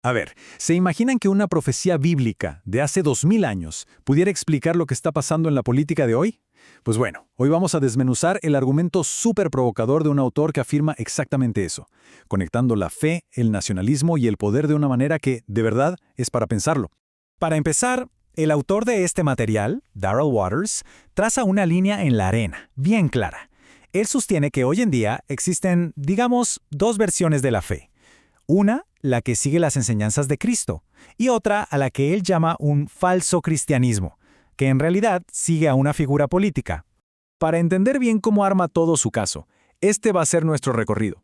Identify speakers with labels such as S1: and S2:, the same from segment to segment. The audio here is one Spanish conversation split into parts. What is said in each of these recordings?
S1: A ver, ¿se imaginan que una profecía bíblica de hace 2000 años pudiera explicar lo que está pasando en la política de hoy? Pues bueno, hoy vamos a desmenuzar el argumento súper provocador de un autor que afirma exactamente eso, conectando la fe, el nacionalismo y el poder de una manera que, de verdad, es para pensarlo. Para empezar, el autor de este material, Darrell Waters, traza una línea en la arena, bien clara. Él sostiene que hoy en día existen, digamos, dos versiones de la fe. Una, la que sigue las enseñanzas de Cristo, y otra a la que él llama un falso cristianismo, que en realidad sigue a una figura política. Para entender bien cómo arma todo su caso, este va a ser nuestro recorrido.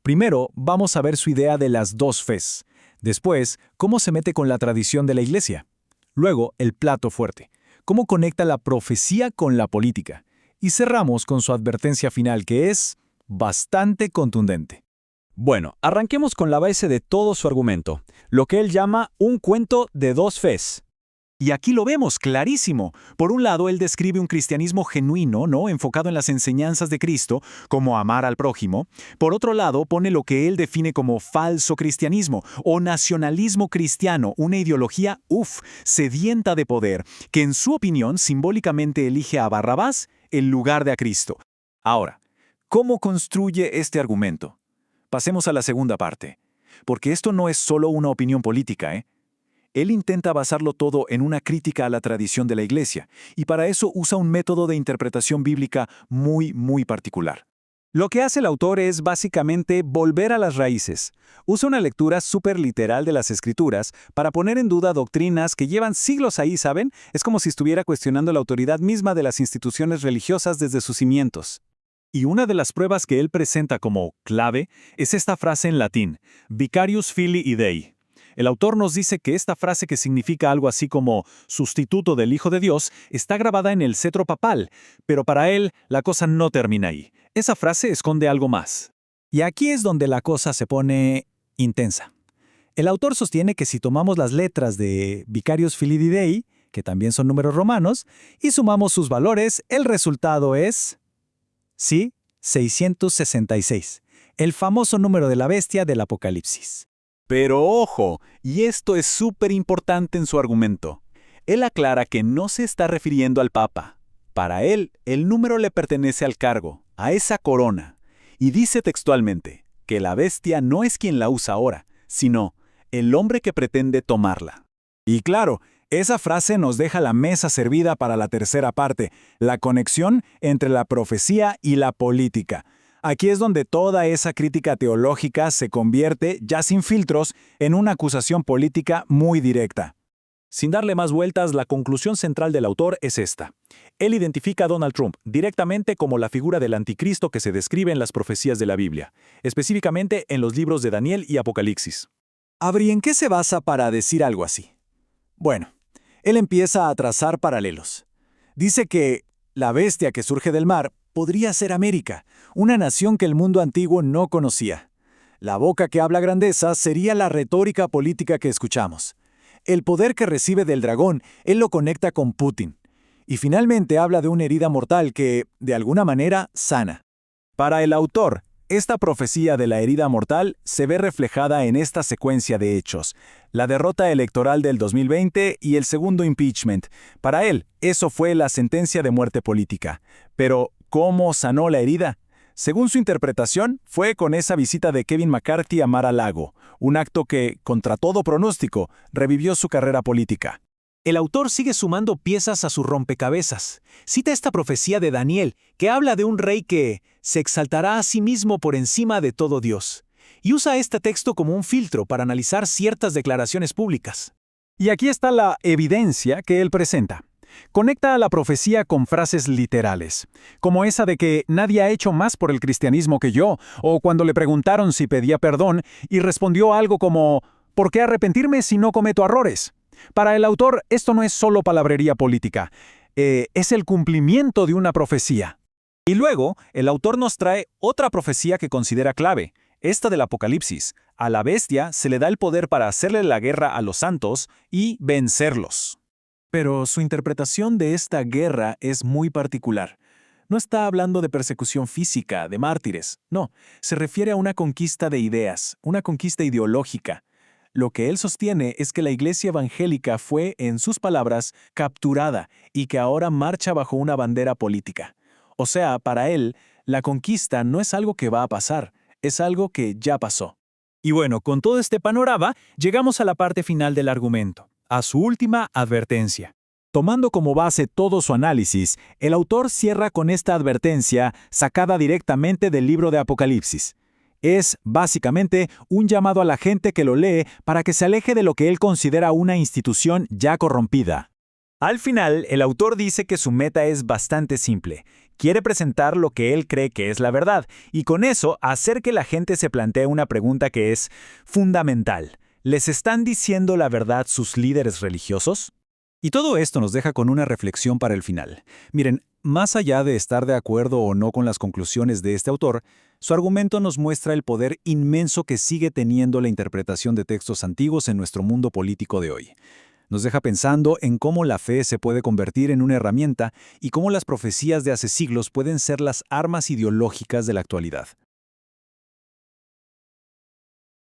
S1: Primero, vamos a ver su idea de las dos fes. Después, cómo se mete con la tradición de la Iglesia. Luego, el plato fuerte, cómo conecta la profecía con la política. Y cerramos con su advertencia final, que es bastante contundente.
S2: Bueno, arranquemos con la base de todo su argumento, lo que él llama un cuento de dos fes.
S1: Y aquí lo vemos clarísimo. Por un lado, él describe un cristianismo genuino, ¿no? Enfocado en las enseñanzas de Cristo, como amar al prójimo. Por otro lado, pone lo que él define como falso cristianismo o nacionalismo cristiano, una ideología, sedienta de poder, que en su opinión simbólicamente elige a Barrabás en lugar de a Cristo. Ahora, ¿cómo construye este argumento? Pasemos a la segunda parte, porque esto no es solo una opinión política, ¿eh? Él intenta basarlo todo en una crítica a la tradición de la Iglesia, y para eso usa un método de interpretación bíblica muy particular.
S2: Lo que hace el autor es básicamente volver a las raíces. Usa una lectura súper literal de las Escrituras para poner en duda doctrinas que llevan siglos ahí, ¿saben? Es como si estuviera cuestionando la autoridad misma de las instituciones religiosas desde sus cimientos. Y una de las pruebas que él presenta como clave es esta frase en latín, Vicarius Filii Dei. El autor nos dice que esta frase, que significa algo así como sustituto del Hijo de Dios, está grabada en el cetro papal, pero para él la cosa no termina ahí. Esa frase esconde algo más. Y aquí es donde la cosa se pone intensa. El autor sostiene que si tomamos las letras de Vicarius Filii Dei, que también son números romanos, y sumamos sus valores, el resultado es... Sí, 666, el famoso número de la bestia del Apocalipsis.
S3: Pero ojo, y esto es súper importante en su argumento. Él aclara que no se está refiriendo al Papa. Para él, el número le pertenece al cargo, a esa corona. Y dice textualmente que la bestia no es quien la usa ahora, sino el hombre que pretende tomarla.
S1: Y claro, esa frase nos deja la mesa servida para la tercera parte, la conexión entre la profecía y la política. Aquí es donde toda esa crítica teológica se convierte, ya sin filtros, en una acusación política muy directa. Sin darle más vueltas, la conclusión central del autor es esta. Él identifica a Donald Trump directamente como la figura del anticristo que se describe en las profecías de la Biblia, específicamente en los libros de Daniel y Apocalipsis. ¿Y en qué se basa para decir algo así? Bueno, él empieza a trazar paralelos. Dice que la bestia que surge del mar podría ser América, una nación que el mundo antiguo no conocía. La boca que habla grandeza sería la retórica política que escuchamos. El poder que recibe del dragón, él lo conecta con Putin. Y finalmente habla de una herida mortal que, de alguna manera, sana. Para el autor, esta profecía de la herida mortal se ve reflejada en esta secuencia de hechos, la derrota electoral del 2020 y el segundo impeachment. Para él, eso fue la sentencia de muerte política. Pero, ¿cómo sanó la herida? Según su interpretación, fue con esa visita de Kevin McCarthy a Mar-a-Lago, un acto que, contra todo pronóstico, revivió su carrera política. El autor sigue sumando piezas a su rompecabezas. Cita esta profecía de Daniel, que habla de un rey que se exaltará a sí mismo por encima de todo Dios, y usa este texto como un filtro para analizar ciertas declaraciones públicas. Y aquí está la evidencia que él presenta. Conecta a la profecía con frases literales, como esa de que nadie ha hecho más por el cristianismo que yo, o cuando le preguntaron si pedía perdón y respondió algo como ¿por qué arrepentirme si no cometo errores? Para el autor, esto no es solo palabrería política, es el cumplimiento de una profecía. Y luego, el autor nos trae otra profecía que considera clave, esta del Apocalipsis. A la bestia se le da el poder para hacerle la guerra a los santos y vencerlos. Pero su interpretación de esta guerra es muy particular. No está hablando de persecución física, de mártires, no, se refiere a una conquista de ideas, una conquista ideológica.
S2: Lo que él sostiene es que la iglesia evangélica fue, en sus palabras, capturada y que ahora marcha bajo una bandera política. O sea, para él, la conquista no es algo que va a pasar, es algo que ya pasó.
S4: Y bueno, con todo este panorama, llegamos a la parte final del argumento, a su última advertencia.
S1: Tomando como base todo su análisis, el autor cierra con esta advertencia sacada directamente del libro de Apocalipsis. Es, básicamente, un llamado a la gente que lo lee para que se aleje de lo que él considera una institución ya corrompida.
S4: Al final, el autor dice que su meta es bastante simple. Quiere presentar lo que él cree que es la verdad, y con eso hacer que la gente se plantee una pregunta que es fundamental. ¿Les están diciendo la verdad sus líderes religiosos?
S2: Y todo esto nos deja con una reflexión para el final. Miren, más allá de estar de acuerdo o no con las conclusiones de este autor, su argumento nos muestra el poder inmenso que sigue teniendo la interpretación de textos antiguos en nuestro mundo político de hoy. Nos deja pensando en cómo la fe se puede convertir en una herramienta y cómo las profecías de hace siglos pueden ser las armas ideológicas de la actualidad.